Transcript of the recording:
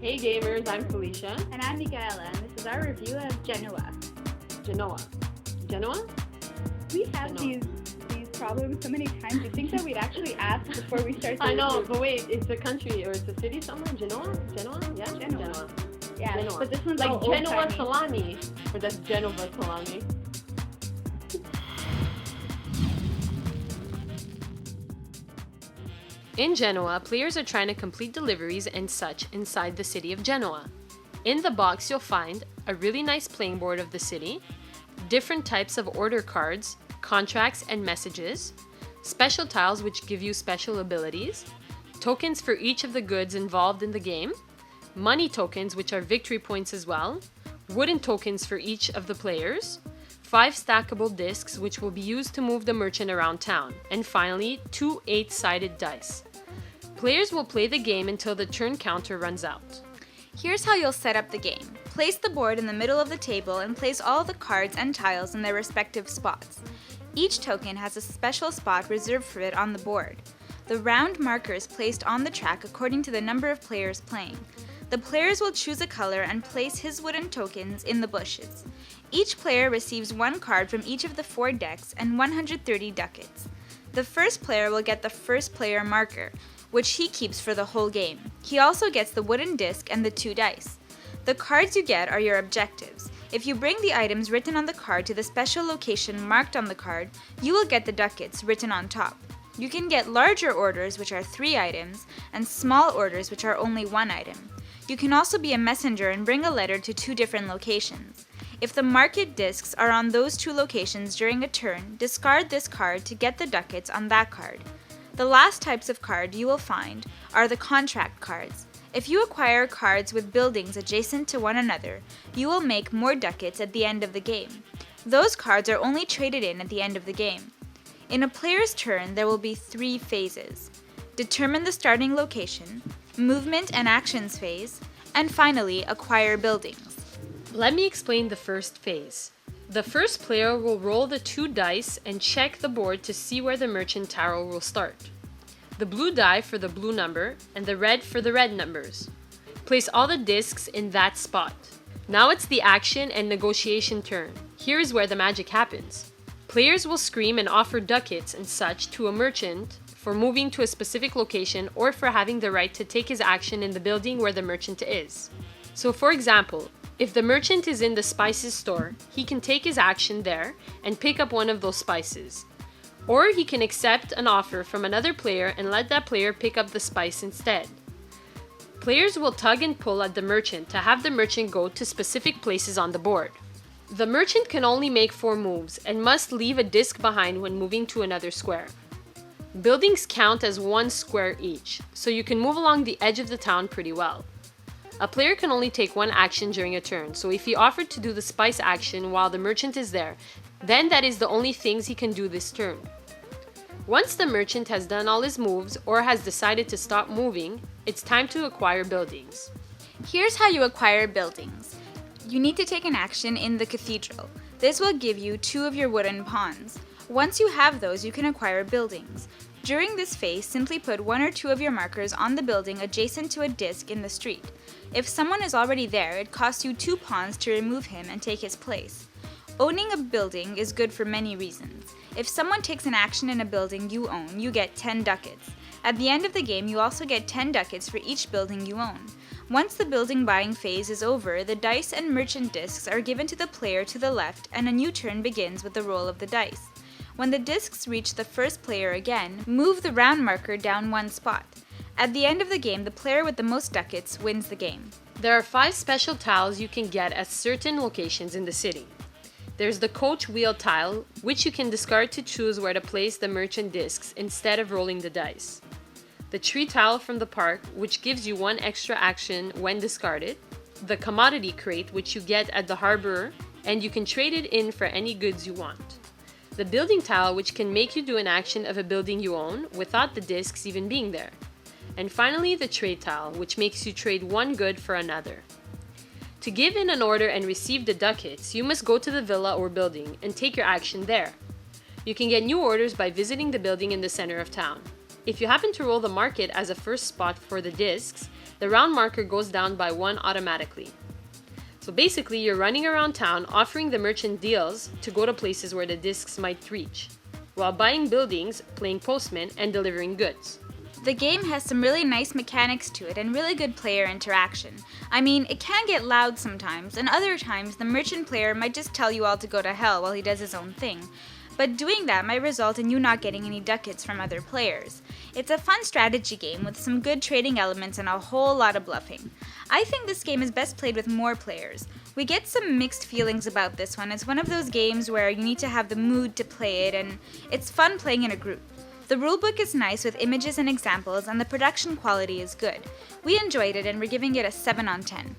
Hey gamers, I'm Felicia. And I'm Michaela, and this is our review of Genoa. Genoa. Genoa? We have these problems so many times. You think that we'd actually ask before we start the I know, review. but wait, it's a country or it's a city somewhere? Genoa? Yeah? Genoa. Yeah, Genoa. but this one's like all Genoa old-timey. salami. Or that's Genova salami. In Genoa, players are trying to complete deliveries and such inside the city of Genoa. In the box, you'll find a really nice playing board of the city, different types of order cards, contracts and messages, special tiles which give you special abilities, tokens for each of the goods involved in the game, money tokens which are victory points as well, wooden tokens for each of the players, 5 stackable discs which will be used to move the merchant around town, and finally 2 8-sided dice. Players will play the game until the turn counter runs out. Here's how you'll set up the game. Place the board in the middle of the table and place all the cards and tiles in their respective spots. Each token has a special spot reserved for it on the board. The round marker is placed on the track according to the number of players playing. The players will choose a color and place his wooden tokens in the bushes. Each player receives 1 card from each of the 4 decks and 130 ducats. The first player will get the first player marker, which he keeps for the whole game. He also gets the wooden disc and the 2 dice. The cards you get are your objectives. If you bring the items written on the card to the special location marked on the card, you will get the ducats written on top. You can get larger orders, which are 3 items, and small orders, which are only 1 item. You can also be a messenger and bring a letter to 2 different locations. If the market discs are on those 2 locations during a turn, discard this card to get the ducats on that card. The last types of card you will find are the contract cards. If you acquire cards with buildings adjacent to one another, you will make more ducats at the end of the game. Those cards are only traded in at the end of the game. In a player's turn, there will be 3 phases. Determine the starting location, movement and actions phase, and finally, acquire buildings. Let me explain the first phase. The first player will roll the 2 dice and check the board to see where the merchant tower will start. The blue die for the blue number and the red for the red numbers. Place all the discs in that spot. Now it's the action and negotiation turn. Here is where the magic happens. Players will scream and offer ducats and such to a merchant for moving to a specific location or for having the right to take his action in the building where the merchant is. So for example, if the merchant is in the spices store, he can take his action there and pick up one of those spices. Or he can accept an offer from another player and let that player pick up the spice instead. Players will tug and pull at the merchant to have the merchant go to specific places on the board. The merchant can only make 4 moves and must leave a disc behind when moving to another square. Buildings count as 1 square each, so you can move along the edge of the town pretty well. A player can only take 1 action during a turn, so if he offered to do the spice action while the merchant is there, then that is the only things he can do this turn. Once the merchant has done all his moves or has decided to stop moving, it's time to acquire buildings. Here's how you acquire buildings. You need to take an action in the cathedral. This will give you 2 of your wooden pawns. Once you have those, you can acquire buildings. During this phase, simply put 1 or 2 of your markers on the building adjacent to a disc in the street. If someone is already there, it costs you 2 pawns to remove him and take his place. Owning a building is good for many reasons. If someone takes an action in a building you own, you get 10 ducats. At the end of the game, you also get 10 ducats for each building you own. Once the building buying phase is over, the dice and merchant discs are given to the player to the left and a new turn begins with the roll of the dice. When the discs reach the first player again, move the round marker down 1 spot. At the end of the game, the player with the most ducats wins the game. There are 5 special tiles you can get at certain locations in the city. There's the coach wheel tile, which you can discard to choose where to place the merchant discs instead of rolling the dice. The tree tile from the park, which gives you 1 extra action when discarded. The commodity crate, which you get at the harbor, and you can trade it in for any goods you want. The building tile, which can make you do an action of a building you own without the discs even being there. And finally, the trade tile, which makes you trade 1 good for another. To give in an order and receive the ducats, you must go to the villa or building and take your action there. You can get new orders by visiting the building in the center of town. If you happen to roll the market as a first spot for the discs, the round marker goes down by 1 automatically. So basically, you're running around town offering the merchant deals to go to places where the discs might reach, while buying buildings, playing postman, and delivering goods. The game has some really nice mechanics to it and really good player interaction. I mean, it can get loud sometimes, and other times the merchant player might just tell you all to go to hell while he does his own thing. But doing that might result in you not getting any ducats from other players. It's a fun strategy game with some good trading elements and a whole lot of bluffing. I think this game is best played with more players. We get some mixed feelings about this one. It's one of those games where you need to have the mood to play it, and it's fun playing in a group. The rulebook is nice with images and examples, and the production quality is good. We enjoyed it and we're giving it a 7 on 10.